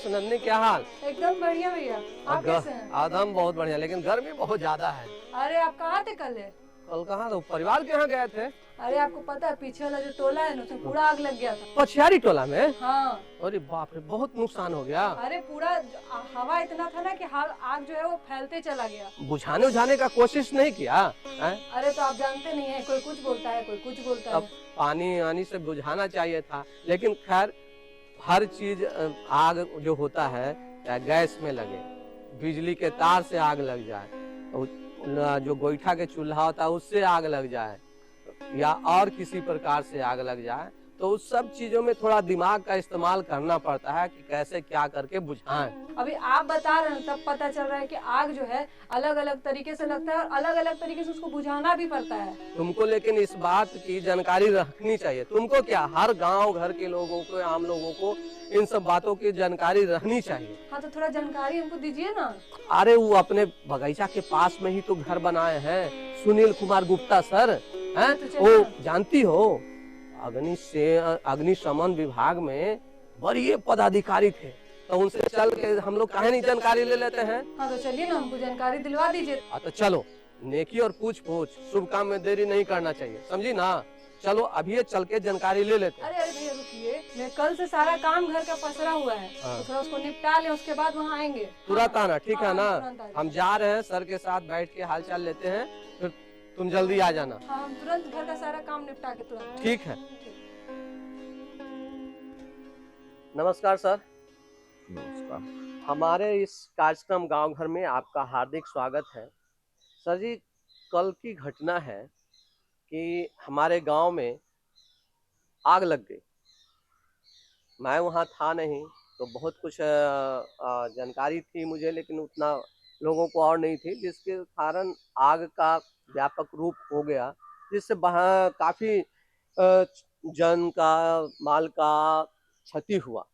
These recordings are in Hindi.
सुनंदनी, क्या हाल? एकदम बढ़िया भैया। आप कैसे हैं? आदम बहुत बढ़िया, लेकिन गर्मी बहुत ज्यादा है। अरे आप कहाँ थे कल? कल कहाँ तो परिवार के यहाँ गए थे। अरे आपको पता है पीछे वाला जो टोला है ना उसमें पूरा आग लग गया था। पछियारी टोला में? हाँ। अरे बाप रे, बहुत नुकसान हो गया। अरे पूरा हवा इतना था ना कि आग जो है वो फैलते चला गया। बुझाने उझाने का कोशिश नहीं किया है? अरे तो आप जानते नहीं है, कोई कुछ बोलता है कोई कुछ बोलता अब है। पानी आनी से बुझाना चाहिए था, लेकिन खैर हर चीज आग जो होता है, चाहे गैस में लगे, बिजली के तार से आग लग जाए, जो गोईठा के चूल्हा होता है उससे आग लग जाए, या और किसी प्रकार से आग लग जाए, तो उस सब चीजों में थोड़ा दिमाग का इस्तेमाल करना पड़ता है कि कैसे क्या करके बुझाएं। अभी आप बता रहे हैं तब पता चल रहा है कि आग जो है अलग अलग तरीके से लगता है और अलग अलग तरीके से उसको बुझाना भी पड़ता है। तुमको लेकिन इस बात की जानकारी रखनी चाहिए। तुमको क्या, हर गांव घर के लोगों को, आम लोगों को इन सब बातों की जानकारी रहनी चाहिए। हाँ तो थोड़ा जानकारी हमको दीजिए ना। अरे वो अपने बगीचा के पास में ही तो घर बनाए हैं, सुनील कुमार गुप्ता सर हैं, तो वो जानती हो, अग्निशमन विभाग में बड़े पदाधिकारी थे, तो उनसे चल के हम लोग काहे नहीं जानकारी ले लेते हैं। हाँ तो चलिए ना, हमको जानकारी दिलवा दीजिए। तो चलो, नेकी और पूछ पूछ, शुभ काम में देरी नहीं करना चाहिए, समझी ना। चलो अभी चल के जानकारी ले लेते हैं। अरे भैया रुकिए, मैं कल से सारा काम घर का पसरा हुआ है। हाँ। तो थोड़ा उसको निपटा लें, उसके बाद वहाँ आएंगे। तुरंत आना, ठीक है ना। तुरंत आ हम जा रहे हैं, सर के साथ बैठ के हालचाल लेते हैं, फिर तुम जल्दी आ जाना। हाँ हम तुरंत घर का सारा काम निपटा के तुरंत। ठीक है। नमस्कार सर। नमस्कार। हमारे इस कार्यक्रम गांव घर में आपका हार्दिक स्वागत है। सर जी, कल की घटना है कि हमारे गांव में आग लग गई। मैं वहां था नहीं, तो बहुत कुछ जानकारी थी मुझे, लेकिन उतना लोगों को और नहीं थी, जिसके कारण आग का व्यापक रूप हो गया, जिससे वहाँ काफी जन का, माल का क्षति हुआ।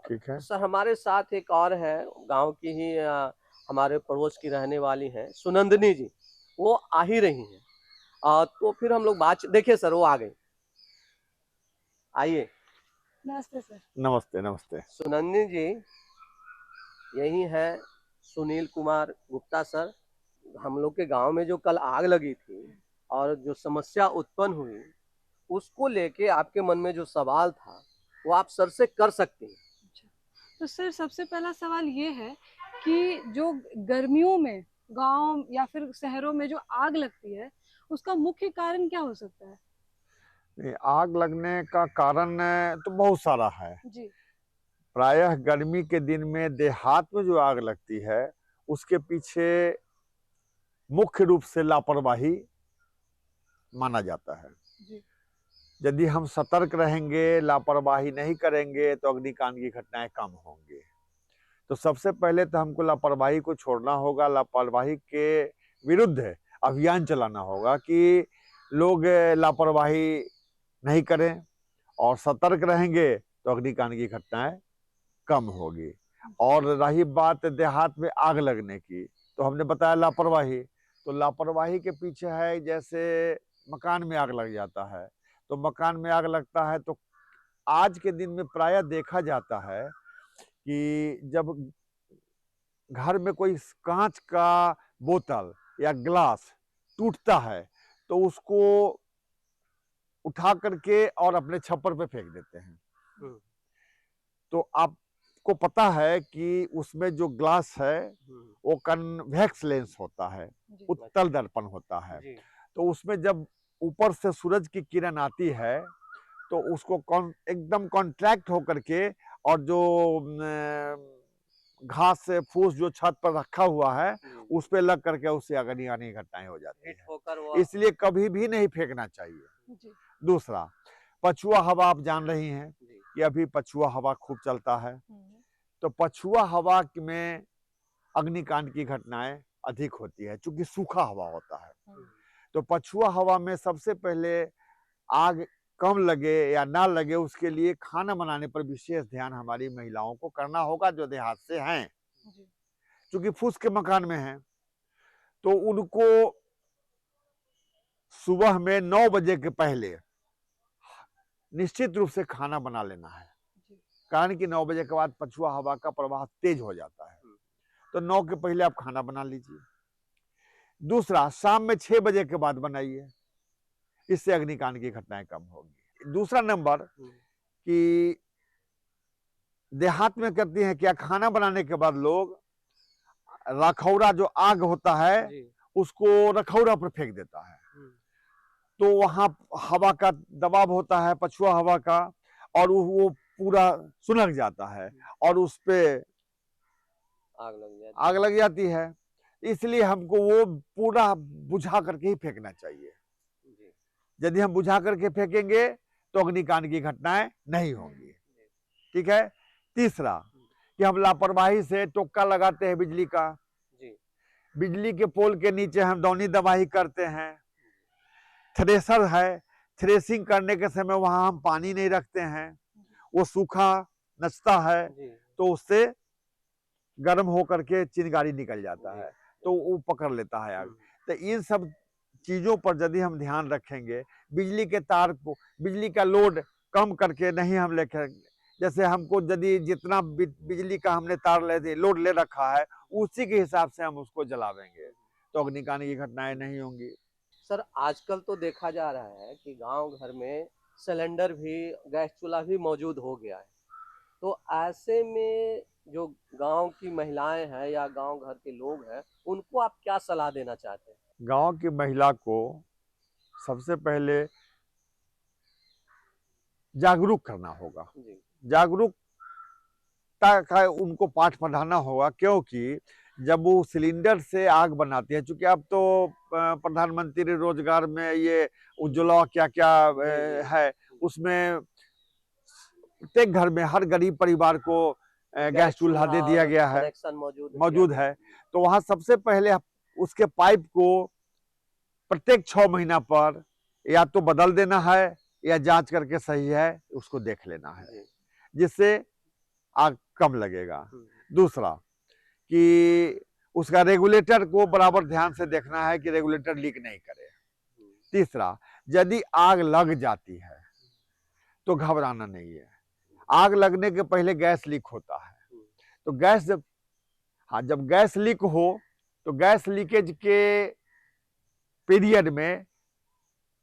ठीक है। सर हमारे साथ एक और है, गांव की ही हमारे पड़ोस की रहने वाली हैं, सुनंदनी जी, वो आ ही रही हैं। तो फिर हम लोग बात, देखिए सर वो आ गई, आइए। नमस्ते सर। नमस्ते नमस्ते। सुनंदनी जी यही है, सुनील कुमार गुप्ता सर। हम लोग के गांव में जो कल आग लगी थी और जो समस्या उत्पन्न हुई, उसको लेके आपके मन में जो सवाल था वो आप सर से कर सकते हैं। तो सर सबसे पहला सवाल ये है कि जो गर्मियों में गांव या फिर शहरों में जो आग लगती है उसका मुख्य कारण क्या हो सकता है? आग लगने का कारण तो बहुत सारा है जी। प्रायः गर्मी के दिन में देहात में जो आग लगती है उसके पीछे मुख्य रूप से लापरवाही माना जाता है। जी। यदि हम सतर्क रहेंगे, लापरवाही नहीं करेंगे, तो अग्निकांड की घटनाएं कम होंगी। तो सबसे पहले तो हमको लापरवाही को छोड़ना होगा, लापरवाही के विरुद्ध अभियान चलाना होगा कि लोग लापरवाही नहीं करें, और सतर्क रहेंगे तो अग्निकांड की घटनाएं कम होगी। और रही बात देहात में आग लगने की, तो हमने बताया लापरवाही, तो लापरवाही के पीछे है, जैसे मकान में आग लग जाता है, तो मकान में आग लगता है तो आज के दिन में प्रायः देखा जाता है कि जब घर में कोई कांच का बोतल या ग्लास टूटता है तो उसको उठा करके और अपने छप्पर पे फेंक देते हैं। तो आपको पता है कि उसमें जो ग्लास है वो कन्वेक्स लेंस होता है, उत्तल दर्पण होता है। तो उसमें जब ऊपर से सूरज की किरण आती है तो उसको एकदम कॉन्ट्रैक्ट होकर के, और जो घास से फूस जो छत पर रखा हुआ है उस पे लग करके उससे अग्नि आने की घटनाएं हो जाती है। इसलिए कभी भी नहीं फेंकना चाहिए। दूसरा, पछुआ हवा, आप जान रही हैं कि अभी पछुआ हवा खूब चलता है, तो पछुआ हवा में अग्निकांड की घटनाएं अधिक होती है, क्योंकि सूखा हवा होता है। तो पछुआ हवा में सबसे पहले आग कम लगे या ना लगे, उसके लिए खाना बनाने पर विशेष ध्यान हमारी महिलाओं को करना होगा जो देहात से हैं, क्योंकि फूस के मकान में हैं। तो उनको सुबह में 9 बजे के पहले निश्चित रूप से खाना बना लेना है, कारण कि 9 बजे के बाद पछुआ हवा का प्रवाह तेज हो जाता है, तो 9 के पहले आप खाना बना लीजिए। दूसरा, शाम में 6 बजे के बाद बनाइए, इससे अग्निकांड की घटनाएं कम होगी। दूसरा नंबर कि देहात में करती हैं क्या, खाना बनाने के बाद लोग रखौरा जो आग होता है उसको रखौरा पर फेंक देता है, तो वहां हवा का दबाव होता है, पछुआ हवा का, और वो पूरा सुलग जाता है और उस पे आग लग जाती है। इसलिए हमको वो पूरा बुझा करके ही फेंकना चाहिए। यदि हम बुझा करके फेंकेंगे तो अग्निकांड की घटनाएं नहीं होंगी। ठीक है। तीसरा कि हम लापरवाही से टोक्का लगाते हैं बिजली का, बिजली के पोल के नीचे हम दौनी दबाही करते हैं। थ्रेसर है, थ्रेसिंग करने के समय वहां हम पानी नहीं रखते हैं, वो सूखा नचता है तो उससे गर्म होकर के चिंगारी निकल जाता है, तो वो पकड़ लेता है आग। तो इन सब चीजों पर यदि हम ध्यान रखेंगे, बिजली के तार को, बिजली का लोड कम करके नहीं हम लेके, जैसे हमको यदि जितना बिजली का हमने तार लोड ले रखा है उसी के हिसाब से हम उसको जलावेंगे तो अग्निकांड की घटनाएं नहीं होंगी। सर, आजकल तो देखा जा रहा है कि गांव घर में सिलेंडर भी, गैस चूल्हा भी मौजूद हो गया है, तो ऐसे में जो गांव की महिलाएं हैं या गांव घर के लोग हैं, उनको आप क्या सलाह देना चाहते हैं? गांव की महिला को सबसे पहले जागरूक करना होगा, जागरूकता का उनको पाठ पढ़ाना होगा, क्योंकि जब वो सिलेंडर से आग बनाती है, चूंकि अब तो प्रधानमंत्री रोजगार में ये उज्ज्वला क्या क्या है, उसमें प्रत्येक घर में हर गरीब परिवार को गैस चूल्हा दे दिया गया है, मौजूद है। तो वहां सबसे पहले उसके पाइप को प्रत्येक 6 महीना पर या तो बदल देना है या जांच करके सही है उसको देख लेना है, जिससे आग कम लगेगा। दूसरा कि उसका रेगुलेटर को बराबर ध्यान से देखना है कि रेगुलेटर लीक नहीं करे। तीसरा, यदि आग लग जाती है तो घबराना नहीं है। आग लगने के पहले गैस लीक होता है, तो गैस जब गैस लीक हो तो गैस लीकेज के पीरियड में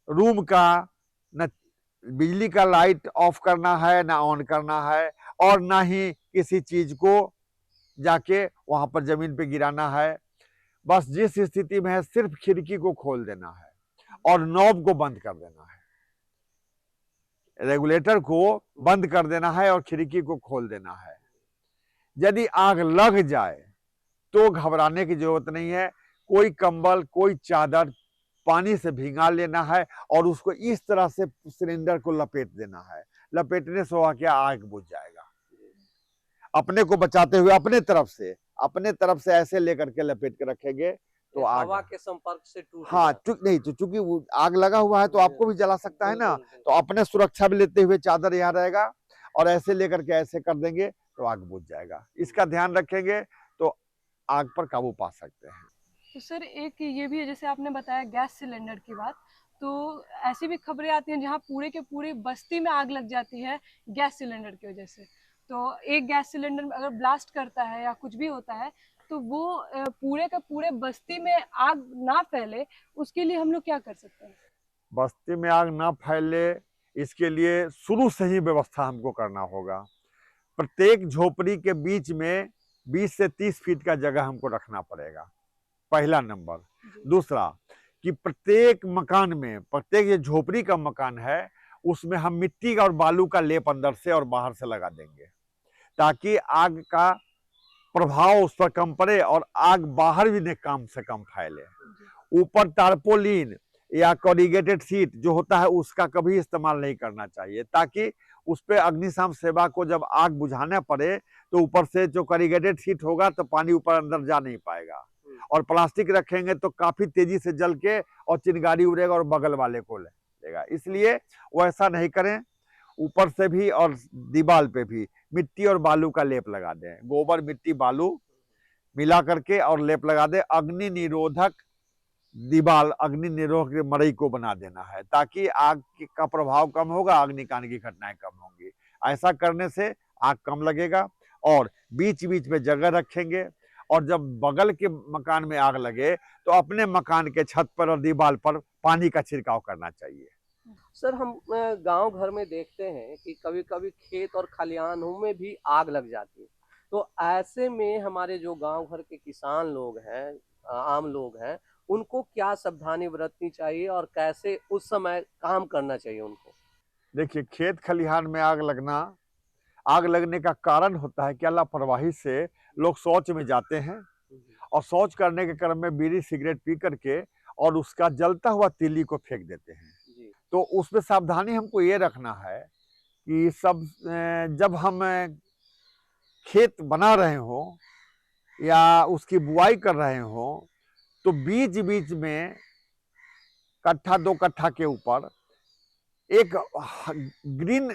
रूम का न बिजली का लाइट ऑफ करना है, ना ऑन करना है, और ना ही किसी चीज को जाके वहां पर जमीन पे गिराना है। बस जिस स्थिति में है सिर्फ खिड़की को खोल देना है और नॉब को बंद कर देना है, रेगुलेटर को बंद कर देना है और खिड़की को खोल देना है। यदि आग लग जाए तो घबराने की जरूरत नहीं है, कोई कंबल, कोई चादर पानी से भिंगा लेना है और उसको इस तरह से सिलेंडर को लपेट देना है। लपेटने से हुआ क्या, आग बुझ जाएगा। अपने को बचाते हुए अपने तरफ से ऐसे लेकर के लपेट के रखेंगे तो आग हवा के संपर्क से टूट, हाँ नहीं तो चूंकि वो आग लगा हुआ है तो आपको भी जला सकता है ना, तो अपने सुरक्षा भी लेते हुए चादर यहाँ रहेगा और ऐसे लेकर के ऐसे कर देंगे तो आग बुझ जाएगा। इसका ध्यान रखेंगे तो आग पर काबू पा सकते हैं। तो सर एक ये भी है, जैसे आपने बताया गैस सिलेंडर की बात, तो ऐसी भी खबरें आती हैं जहाँ पूरे के पूरे बस्ती में आग लग जाती है गैस सिलेंडर की वजह से। तो एक गैस सिलेंडर अगर ब्लास्ट करता है या कुछ भी होता है तो वो पूरे के पूरे बस्ती में आग ना फैले, उसके लिए हम लोग क्या कर सकते हैं? बस्ती में आग ना फैले इसके लिए शुरू से ही व्यवस्था हमको करना होगा। प्रत्येक झोपड़ी के बीच में 20 से 30 फीट का जगह हमको रखना पड़ेगा, पहला नंबर। दूसरा कि प्रत्येक मकान में, प्रत्येक ये झोपड़ी का मकान है उसमें हम मिट्टी और बालू का लेप अंदर से और बाहर से लगा देंगे ताकि आग का प्रभाव उस पर कम पड़े और आग बाहर भी कम से कम फैले। ऊपर टारपोलिन या कोरिगेटेड शीट जो होता है उसका कभी इस्तेमाल नहीं करना चाहिए, ताकि उस पर अग्निशम सेवा को जब आग बुझाना पड़े तो ऊपर से जो कोरिगेटेड शीट होगा तो पानी ऊपर अंदर जा नहीं पाएगा, और प्लास्टिक रखेंगे तो काफी तेजी से जल के और चिंगारी उड़ेगा और बगल वाले को लेगा। इसलिए वैसा नहीं करें। ऊपर से भी और दीवार पे भी मिट्टी और बालू का लेप लगा दें, गोबर मिट्टी बालू मिला करके और लेप लगा दें। अग्नि निरोधक दीवार, अग्नि निरोधक मड़ई को बना देना है ताकि आग का प्रभाव कम होगा, अग्निकांड की घटनाएं कम होंगी। ऐसा करने से आग कम लगेगा। और बीच बीच में जगह रखेंगे, और जब बगल के मकान में आग लगे तो अपने मकान के छत पर और दीवार पर पानी का छिड़काव करना चाहिए। सर हम गांव घर में देखते हैं कि कभी कभी खेत और खलिहानों में भी आग लग जाती है, तो ऐसे में हमारे जो गांव घर के किसान लोग हैं, आम लोग हैं, उनको क्या सावधानी बरतनी चाहिए और कैसे उस समय काम करना चाहिए उनको? देखिए, खेत खलिहान में आग लगने का कारण होता है कि लापरवाही से लोग शौच में जाते हैं, और शौच करने के क्रम में बीड़ी सिगरेट पी करके और उसका जलता हुआ तीली को फेंक देते हैं। जी। तो उसमें सावधानी हमको ये रखना है कि जब हम खेत बना रहे हो या उसकी बुआई कर रहे हो, तो बीच बीच में कट्ठा 2 कट्ठा के ऊपर एक ग्रीन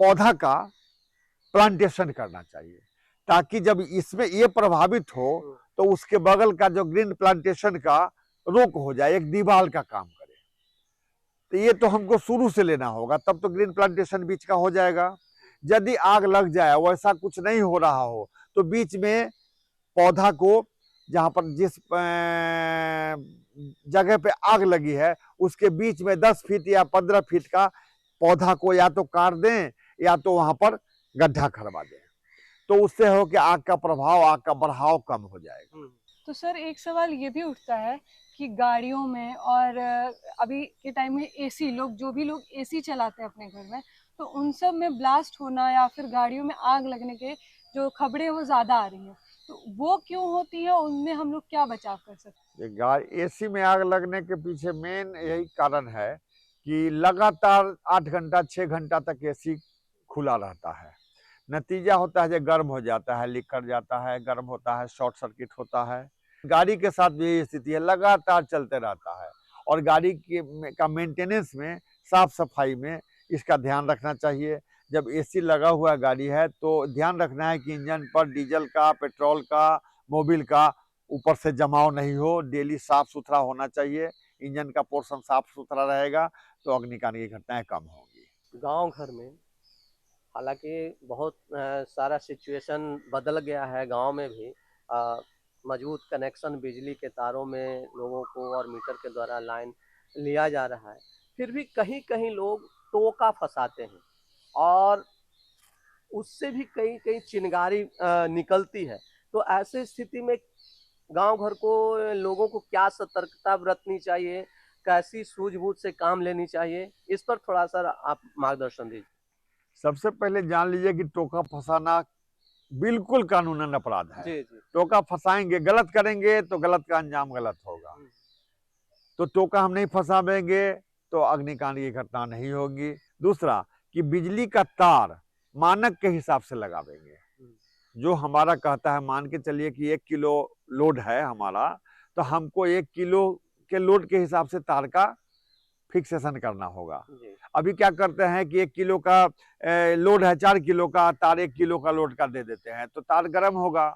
पौधा का प्लांटेशन करना चाहिए, ताकि जब इसमें ये प्रभावित हो तो उसके बगल का जो ग्रीन प्लांटेशन का रोक हो जाए, एक दीवार का काम करे। तो ये तो हमको शुरू से लेना होगा, तब तो ग्रीन प्लांटेशन बीच का हो जाएगा। यदि आग लग जाए, वैसा कुछ नहीं हो रहा हो, तो बीच में पौधा को, जहां पर जिस जगह पे आग लगी है उसके बीच में 10 फीट या 15 फीट का पौधा को या तो काट दें या तो वहां पर गड्ढा करवा दें, तो उससे हो कि आग का प्रभाव, आग का बढ़ाव कम हो जाएगा। तो सर एक सवाल ये भी उठता है कि गाड़ियों में और अभी के टाइम में एसी, जो भी लोग एसी चलाते हैं अपने घर में, तो उन सब में ब्लास्ट होना या फिर गाड़ियों में आग लगने के जो खबरें वो ज़्यादा आ रही हैं, तो वो क्यों होती है, उनमें हम लोग क्या बचाव कर सकते हैं? एसी में आग लगने के पीछे मेन यही कारण है कि लगातार 8 घंटा 6 घंटा तक एसी खुला रहता है। नतीजा होता है जो गर्म हो जाता है, लीक कर जाता है, गर्म होता है, शॉर्ट सर्किट होता है। गाड़ी के साथ भी यही स्थिति है, लगातार चलते रहता है। और गाड़ी का मेंटेनेंस में, साफ सफाई में इसका ध्यान रखना चाहिए। जब एसी लगा हुआ गाड़ी है तो ध्यान रखना है कि इंजन पर डीजल का, पेट्रोल का, मोबिल का ऊपर से जमाव नहीं हो। डेली साफ सुथरा होना चाहिए। इंजन का पोर्शन साफ सुथरा रहेगा तो अग्निकांड की घटनाएं कम होंगी। गांव घर में हालांकि बहुत सारा सिचुएशन बदल गया है, गांव में भी मजबूत कनेक्शन बिजली के तारों में लोगों को और मीटर के द्वारा लाइन लिया जा रहा है, फिर भी कहीं कहीं लोग टोका फंसाते हैं और उससे भी कई कई चिंगारी निकलती है। तो ऐसे स्थिति में गांव घर को लोगों को क्या सतर्कता बरतनी चाहिए, कैसी सूझबूझ से काम लेनी चाहिए, इस पर थोड़ा सा आप मार्गदर्शन दीजिए। सबसे पहले जान लीजिए कि टोका फंसाना बिल्कुल कानूनन अपराध है। जी जी। टोका फंसाएंगे, गलत करेंगे तो गलत का अंजाम गलत होगा। तो टोका हम नहीं फंसावेंगे तो अग्निकांड की घटना नहीं होगी। दूसरा कि बिजली का तार मानक के हिसाब से लगावेंगे। जो हमारा कहता है, मान के चलिए कि 1 किलो लोड है हमारा, तो हमको 1 किलो के लोड के हिसाब से तार का फिक्सेशन करना होगा। अभी क्या करते हैं कि 1 किलो का लोड है, 4 किलो का तार 1 किलो का लोड का दे देते हैं, तो तार गर्म होगा,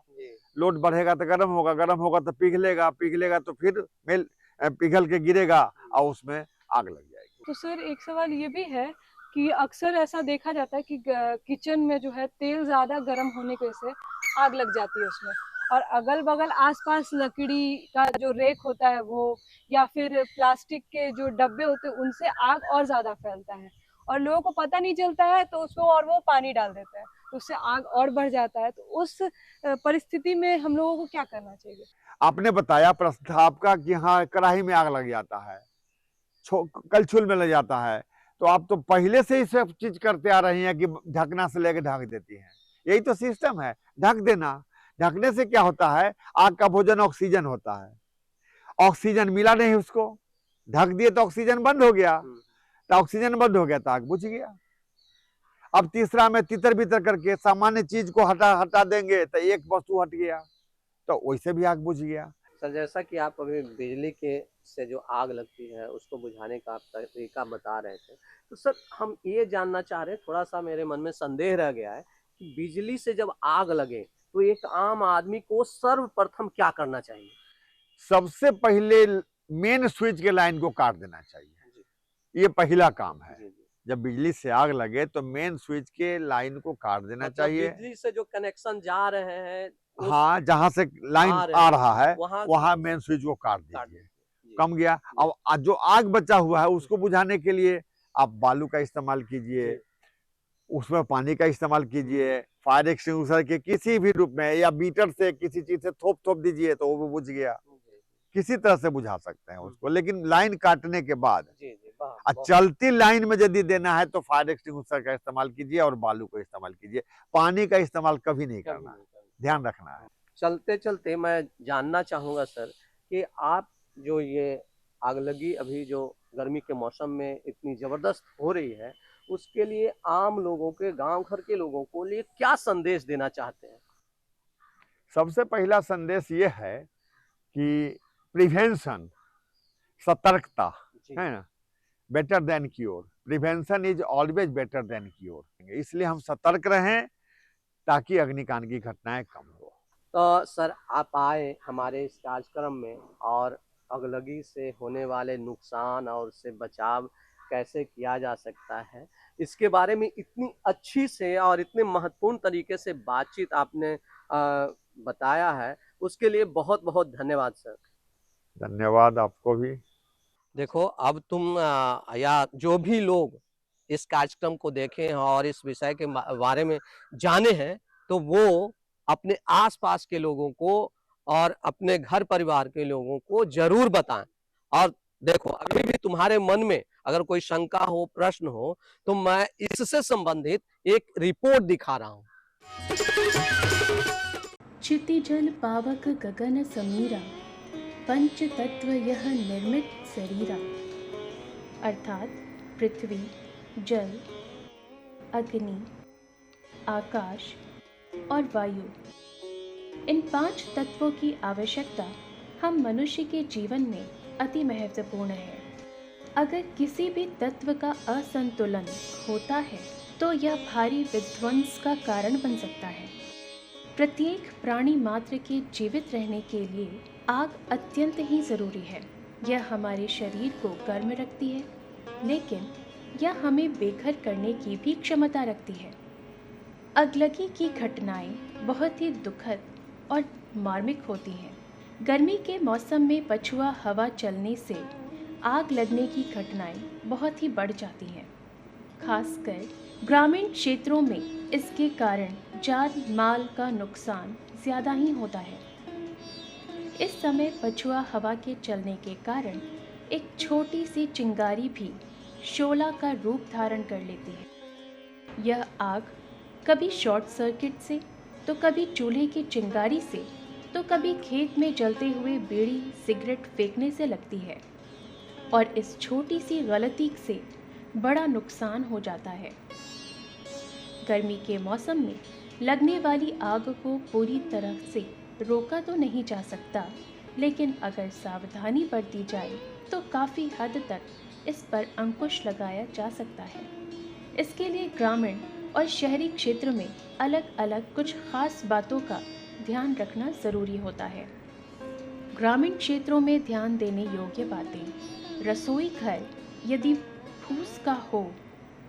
लोड बढ़ेगा तो गर्म होगा तो पिघलेगा तो फिर पिघल के गिरेगा और उसमें आग लग जाएगी। तो सर एक सवाल ये भी है कि अक्सर ऐसा देखा जाता है कि किचन में जो है तेल ज़्यादा गर्म होने की वजह से आग लग जाती है उसमें, और अगल बगल आसपास लकड़ी का जो रेक होता है वो, या फिर प्लास्टिक के जो डब्बे होते हैं, उनसे आग और ज़्यादा फैलता है और लोगों को पता नहीं चलता है, तो उसमें और वो पानी डाल देता है, तो उससे आग और बढ़ जाता है। तो उस परिस्थिति में हम लोगों को क्या करना चाहिए? आपने बताया प्रश्न था आपका कि हाँ, कढ़ाई में आग लग जाता है, कलछुल में लग जाता है, तो आप तो पहले से ही सब चीज करते आ रही हैं कि ढकना से लेकर ढक देती हैं। यही तो सिस्टम है, ढक देना। ढकने से क्या होता है, आग का भोजन ऑक्सीजन होता है, ऑक्सीजन मिला नहीं उसको, ढक दिए तो ऑक्सीजन बंद हो गया, तो ऑक्सीजन बंद हो गया तो आग बुझ गया। अब तीसरा में तितर बितर करके सामान्य चीज को हटा देंगे तो एक वस्तु हट गया, तो वैसे भी आग बुझ गया। सर जैसा कि आप अभी बिजली के से जो आग लगती है उसको बुझाने का आप तरीका बता रहे थे, तो सर हम ये जानना चाह रहे हैं, थोड़ा सा मेरे मन में संदेह रह गया है कि बिजली से जब आग लगे तो एक आम आदमी को सर्वप्रथम क्या करना चाहिए? सबसे पहले मेन स्विच के लाइन को काट देना चाहिए, ये पहला काम है। जब बिजली से आग लगे तो मेन स्विच के लाइन को काट देना मतलब चाहिए। बिजली से जो कनेक्शन जा रहे हैं उस हाँ, जहाँ से लाइन आ रहे आ हैं रहा है वहाँ वहाँ मेन स्विच को काट काट दीजिए। दीजिए। जी, कम गया। जी, अब जो आग बचा हुआ है उसको बुझाने के लिए आप बालू का इस्तेमाल कीजिए, जी, उसमें पानी का इस्तेमाल कीजिए, फायर एक्सटिंग्विशर के किसी भी रूप में या बीटर से किसी चीज से थोप दीजिए तो वो बुझ गया। जी, किसी तरह से बुझा सकते हैं उसको, लेकिन लाइन काटने के बाद। जी, जी, वाह! बहुत चलती लाइन में यदि देना है तो फायर एक्सटिंग्विशर का इस्तेमाल कीजिए और बालू का इस्तेमाल कीजिए। पानी का इस्तेमाल कभी नहीं कभी करना है, नहीं करना। ध्यान रखना है। चलते-चलते मैं जानना चाहूँगा सर कि आप जो ये आगलगी अभी जो गर्मी के मौसम में इतनी ज़बरदस्त हो रही है, उसके लिए आम लोगों के, गाँव घर के लोगों को लिए क्या संदेश देना चाहते हैं? सबसे पहला संदेश ये है कि प्रिवेंशन, सतर्कता, जी, है ना, better than cure. Prevention is always better than cure. इसलिए हम सतर्क रहें ताकि अग्निकांड की घटनाएं कम हो। तो सर आप आए हमारे इस कार्यक्रम में और अगलगी से होने वाले नुकसान और उससे बचाव कैसे किया जा सकता है, इसके बारे में इतनी अच्छी से और इतने महत्वपूर्ण तरीके से बातचीत आपने बताया है, उसके लिए बहुत-बहुत धन्यवाद सर। धन्यवाद आपको भी। देखो अब तुम या जो भी लोग इस कार्यक्रम को देखे हैं और इस विषय के बारे में जाने हैं, तो वो अपने आस-पास के लोगों को और अपने घर परिवार के लोगों को ज़रूर बताएँ। और देखो अभी भी तुम्हारे मन में अगर कोई शंका हो, प्रश्न हो, तो मैं इससे संबंधित एक रिपोर्ट दिखा रहा हूँ। क्षितिजल पावक गगन समीरा, पंच तत्व यह निर्मित शरीरा। अर्थात पृथ्वी, जल, अग्नि, आकाश और वायु, इन 5 तत्वों की आवश्यकता हम मनुष्य के जीवन में अति महत्वपूर्ण है। अगर किसी भी तत्व का असंतुलन होता है तो यह भारी विध्वंस का कारण बन सकता है। प्रत्येक प्राणी मात्र के जीवित रहने के लिए आग अत्यंत ही ज़रूरी है। यह हमारे शरीर को गर्म रखती है, लेकिन यह हमें बेघर करने की भी क्षमता रखती है। अगलगी की घटनाएं बहुत ही दुखद और मार्मिक होती हैं। गर्मी के मौसम में पछुआ हवा चलने से आग लगने की घटनाएं बहुत ही बढ़ जाती हैं। खासकर ग्रामीण क्षेत्रों में इसके कारण जान माल का नुकसान ज़्यादा ही होता है। इस समय पछुआ हवा के चलने के कारण एक छोटी सी चिंगारी भी शोला का रूप धारण कर लेती है। यह आग कभी शॉर्ट सर्किट से, तो कभी चूल्हे की चिंगारी से, तो कभी खेत में जलते हुए बीड़ी सिगरेट फेंकने से लगती है और इस छोटी सी गलती से बड़ा नुकसान हो जाता है। गर्मी के मौसम में लगने वाली आग को पूरी तरह से रोका तो नहीं जा सकता, लेकिन अगर सावधानी बरती जाए तो काफ़ी हद तक इस पर अंकुश लगाया जा सकता है। इसके लिए ग्रामीण और शहरी क्षेत्र में अलग अलग कुछ खास बातों का ध्यान रखना ज़रूरी होता है। ग्रामीण क्षेत्रों में ध्यान देने योग्य बातें: रसोई घर यदि फूस का हो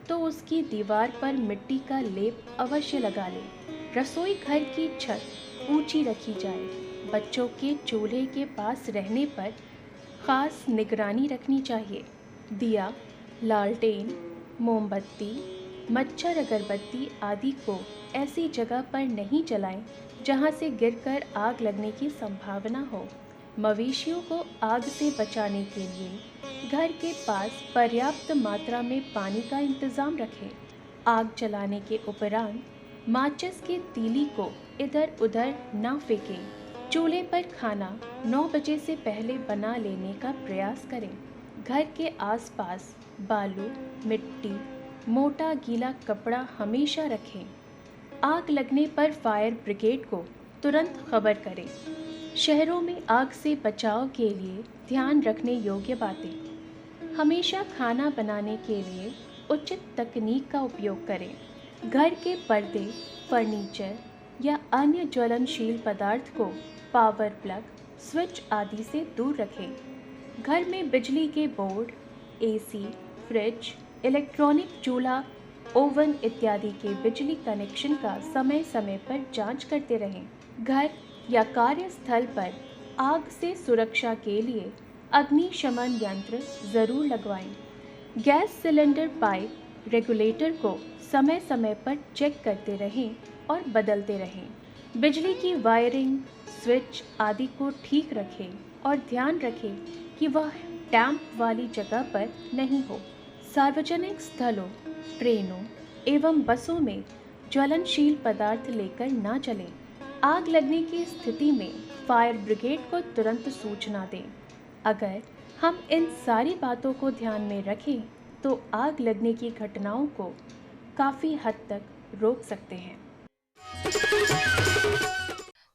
तो उसकी दीवार पर मिट्टी का लेप अवश्य लगा लें। रसोई घर की छत ऊंची रखी जाए। बच्चों के चूल्हे के पास रहने पर खास निगरानी रखनी चाहिए। दिया, लालटेन, मोमबत्ती, मच्छर अगरबत्ती आदि को ऐसी जगह पर नहीं जलाएं जहां से गिरकर आग लगने की संभावना हो। मवेशियों को आग से बचाने के लिए घर के पास पर्याप्त मात्रा में पानी का इंतज़ाम रखें। आग जलाने के उपरांत माचिस की तीली को इधर उधर ना फेंकें। चूल्हे पर खाना 9 बजे से पहले बना लेने का प्रयास करें। घर के आसपास बालू, मिट्टी, मोटा गीला कपड़ा हमेशा रखें। आग लगने पर फायर ब्रिगेड को तुरंत खबर करें। शहरों में आग से बचाव के लिए ध्यान रखने योग्य बातें: हमेशा खाना बनाने के लिए उचित तकनीक का उपयोग करें। घर के पर्दे, फर्नीचर या अन्य ज्वलनशील पदार्थ को पावर प्लग, स्विच आदि से दूर रखें। घर में बिजली के बोर्ड, एसी, फ्रिज, इलेक्ट्रॉनिक चूल्हा, ओवन इत्यादि के बिजली कनेक्शन का समय समय पर जांच करते रहें। घर या कार्यस्थल पर आग से सुरक्षा के लिए अग्निशमन यंत्र जरूर लगवाएं। गैस सिलेंडर पाइप रेगुलेटर को समय समय पर चेक करते रहें और बदलते रहें। बिजली की वायरिंग, स्विच आदि को ठीक रखें और ध्यान रखें कि वह डैम्प वाली जगह पर नहीं हो। सार्वजनिक स्थलों, ट्रेनों एवं बसों में ज्वलनशील पदार्थ लेकर ना चलें। आग लगने की स्थिति में फायर ब्रिगेड को तुरंत सूचना दें। अगर हम इन सारी बातों को ध्यान में रखें तो आग लगने की घटनाओं को काफ़ी हद तक रोक सकते हैं।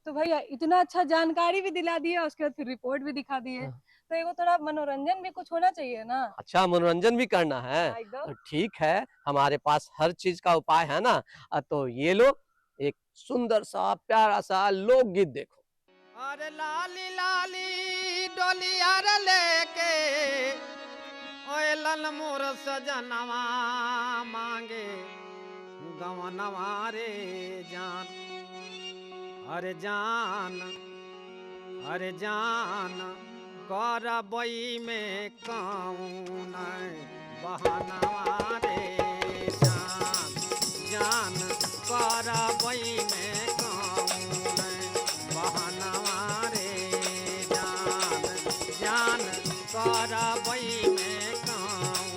तो भैया इतना अच्छा जानकारी भी दिला दिया, उसके बाद फिर रिपोर्ट भी दिखा दी है, तो एगो थोड़ा मनोरंजन भी कुछ होना चाहिए ना। अच्छा, मनोरंजन भी करना है हाँ, एकदम। तो ठीक है, हमारे पास हर चीज का उपाय है ना। तो ये लो, एक सुंदर सा प्यारा सा लोकगीत देखो। अरे लाली लाली डोलिया रे लेके ओए लन मोर सजनवा मांगे गवनवा रे जान। अरे जान, अरे जान करबई में कौन बहनवा रे जान। जान करबई में कौन बहनवा रे जान। जान करबई में कौन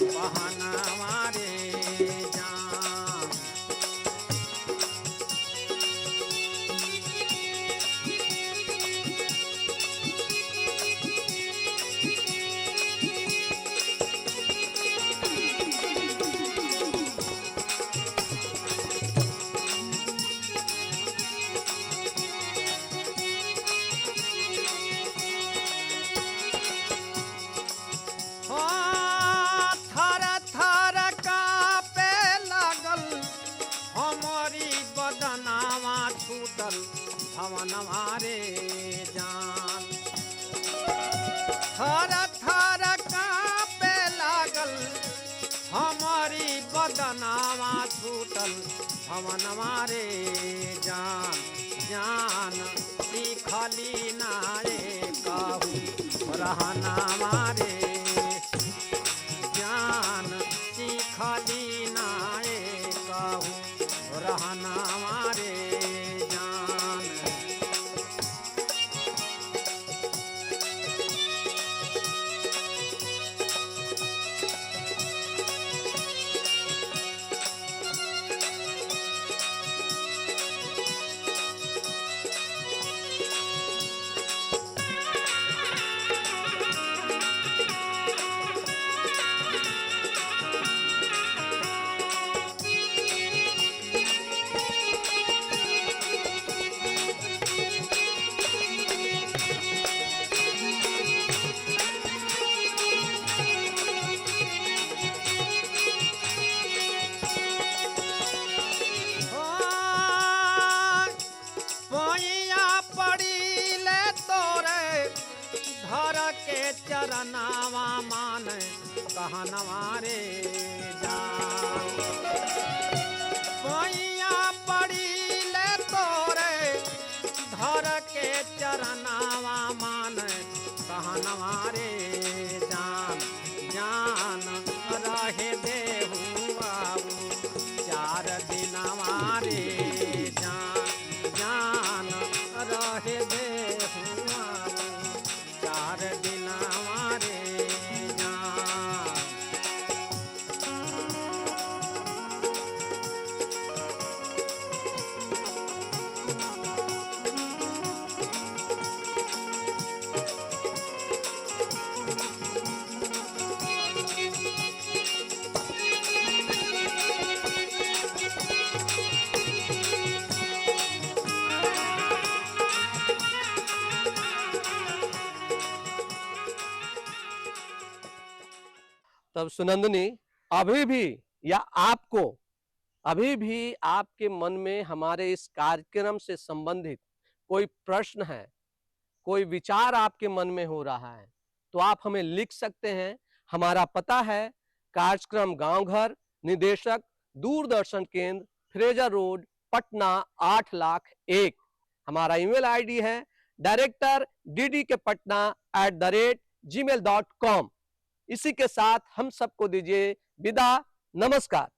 बहनवा रे जान। हो थर थर कांपे लागल हमारी बदनावा छूटल भवनवा रे जान। थर थर कांपे लागल हमारी बदनावा छूटल भवनवा रे जान। जान सीखली नारे कहू रहनवा रे जान। सीखली नारे कहू रहनवा रे जान। पैया पड़ी ले तोरे धर के चरनावा मान कहनवा रे जान। पैया पड़ी ले तोरे धर के चरनावा मान कहनवा रे जान। जान रहे देहू बाबू चार दिनवा रे जान। जान रहे देहू बाबू चार दिनवा रे जान। तब सुनंदनी, अभी भी या आपको अभी भी आपके मन में हमारे इस कार्यक्रम से संबंधित कोई प्रश्न है, कोई विचार आपके मन में हो रहा है, तो आप हमें लिख सकते हैं। हमारा पता है कार्यक्रम गांव घर, निदेशक दूरदर्शन केंद्र, फ्रेजर रोड, पटना 8,01,000। हमारा ईमेल आईडी है director ddkpatna@gmail.com। इसी के साथ हम सबको दीजिए विदा। नमस्कार।